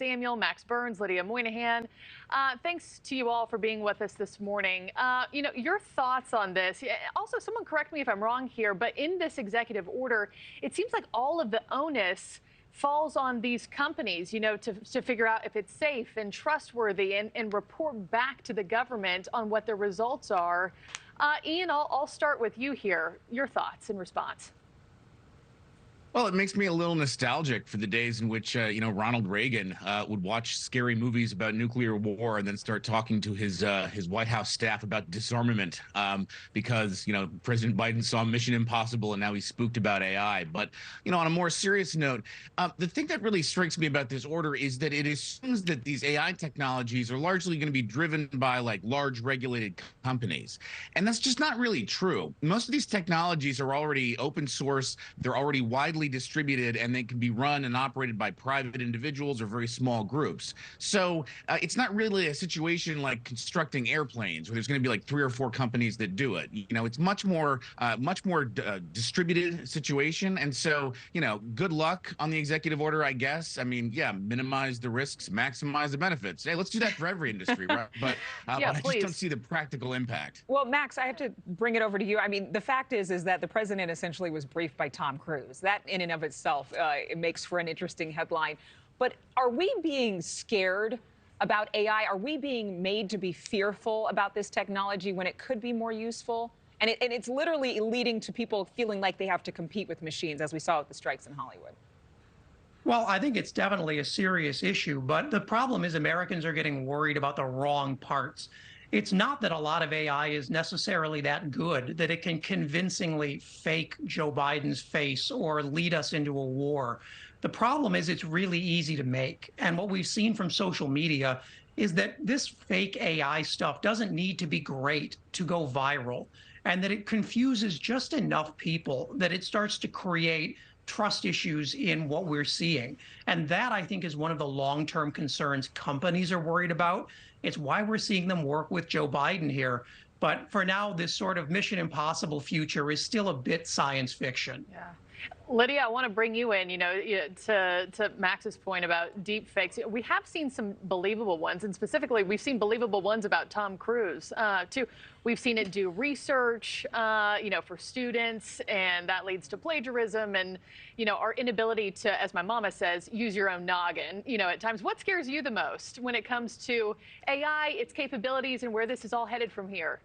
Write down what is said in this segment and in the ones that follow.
Samuel, Max Burns, Lydia Moynihan. Thanks to you all for being with us this morning. Your thoughts on this. Also, someone correct me if I'm wrong here, but in this executive order, it seems like all of the onus falls on these companies, to figure out if it's safe and trustworthy and report back to the government on what the results are. Ian, I'll start with you here. Your thoughts in response. Well, it makes me a little nostalgic for the days in which, Ronald Reagan would watch scary movies about nuclear war and then start talking to his White House staff about disarmament because, President Biden saw Mission Impossible and now he's spooked about AI. But, on a more serious note, the thing that really strikes me about this order is that it assumes that these AI technologies are largely going to be driven by large regulated companies. And that's just not really true. Most of these technologies are already open source. They're already widely distributed, and they can be run and operated by private individuals or very small groups. So it's not really a situation like constructing airplanes where there's going to be 3 or 4 companies that do it. It's much more distributed situation. And so, good luck on the executive order, I guess. I mean, yeah, minimize the risks, maximize the benefits. Hey, let's do that for every industry, right? But I just don't see the practical impact. Well, Max, I have to bring it over to you. I mean, the fact is that the president essentially was briefed by Tom Cruise. That in and of itself, it makes for an interesting headline. But are we being scared about AI? Are we being made to be fearful about this technology when it could be more useful? And it's literally leading to people feeling like they have to compete with machines, as we saw with the strikes in Hollywood. Well, I think it's definitely a serious issue, but the problem is Americans are getting worried about the wrong parts. It's not that a lot of AI is necessarily that good, that it can convincingly fake Joe Biden's face or lead us into a war. The problem is it's really easy to make. And what we've seen from social media is that this fake AI stuff doesn't need to be great to go viral, and that it confuses just enough people that it starts to create trust issues in what we're seeing. And that, I think, is one of the long-term concerns companies are worried about. It's why we're seeing them work with Joe Biden here. But for now, this sort of Mission Impossible future is still a bit science fiction. Yeah. Lydia, I want to bring you in, to Max's point about deep fakes. We have seen some believable ones, and specifically, we've seen believable ones about Tom Cruise, too. We've seen it do research, for students, and that leads to plagiarism and, our inability to, as my mama says, use your own noggin, at times. What scares you the most when it comes to AI, its capabilities, and where this is all headed from here?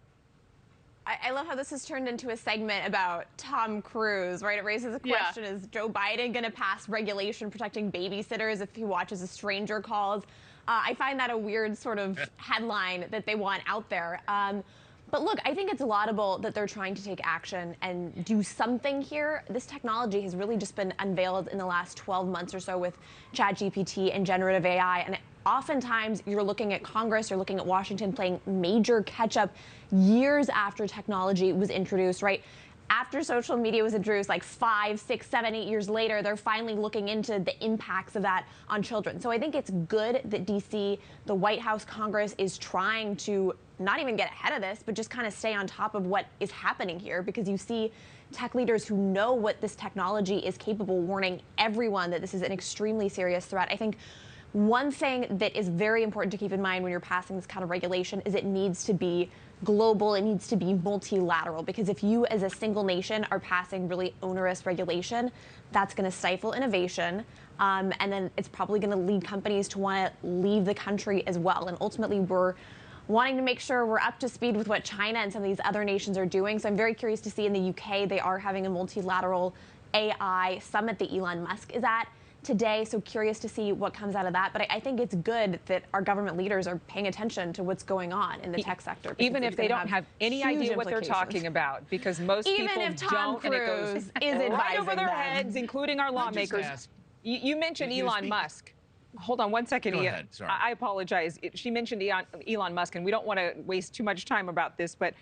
I love how this has turned into a segment about Tom Cruise, right? It raises a question, is Joe Biden going to pass regulation protecting babysitters if he watches a stranger calls? I find that a weird sort of headline that they want out there. But look, I think it's laudable that they're trying to take action and do something here. This technology has really just been unveiled in the last 12 months or so with ChatGPT and generative AI. And oftentimes you're looking at Congress, you're looking at Washington playing major catch-up years after technology was introduced, right? After social media was introduced, 5, 6, 7, 8 years later, they're finally looking into the impacts of that on children. So I think it's good that DC, the White House, Congress is trying to not even get ahead of this, but just kind of stay on top of what is happening here, because you see tech leaders who know what this technology is capable warning everyone that this is an extremely serious threat. I think one thing that is very important to keep in mind when you're passing this kind of regulation is it needs to be global, it needs to be multilateral, because if you as a single nation are passing really onerous regulation, that's going to stifle innovation, and then it's probably going to lead companies to want to leave the country as well. And ultimately, we're wanting to make sure we're up to speed with what China and some of these other nations are doing. So I'm very curious to see in the UK, they are having a multilateral AI summit that Elon Musk is at today, so curious to see what comes out of that. But I think it's good that our government leaders are paying attention to what's going on in the tech sector. Even if they don't have any idea what they're talking about, because most people don't. Even if Tom Cruise is advising right over their heads, including our lawmakers. You mentioned Elon Musk. Hold on one second, Go Ian. ahead. Sorry. I apologize. She mentioned Elon Musk, and we don't want to waste too much time about this, but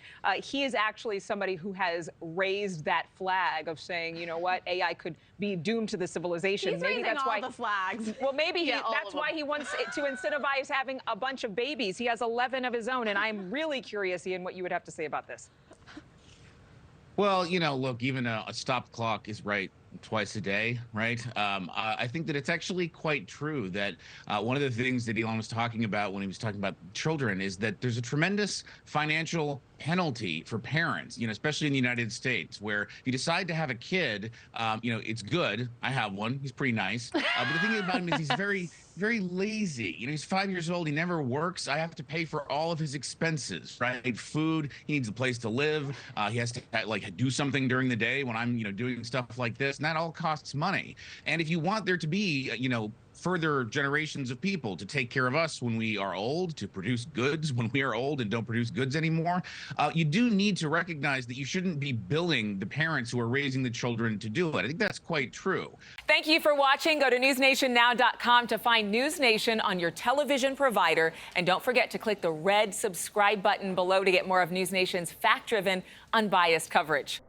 he is actually somebody who has raised that flag of saying, you know what, AI could be doomed to the civilization. He's raising that's all why the flags. Well, maybe that's why he wants to incentivize having a bunch of babies. He has 11 of his own, and I'm really curious, Ian, what you would have to say about this. Well, look, even a stop clock is right twice a day, right? I think that it's actually quite true that one of the things that Elon was talking about when he was talking about children is that there's a tremendous financial penalty for parents, especially in the United States, where if you decide to have a kid, it's good. I have one. He's pretty nice. But the thing about him is he's very, very lazy. He's 5 years old. He never works. I have to pay for all of his expenses, right? Food. He needs a place to live. He has to do something during the day when I'm, doing stuff like this. And that all costs money. And if you want there to be, further generations of people to take care of us when we are old, to produce goods when we are old and don't produce goods anymore, you do need to recognize that you shouldn't be billing the parents who are raising the children to do it. I think that's quite true. Thank you for watching. Go to newsnationnow.com to find News Nation on your television provider. And don't forget to click the red subscribe button below to get more of News Nation's fact-driven, unbiased coverage.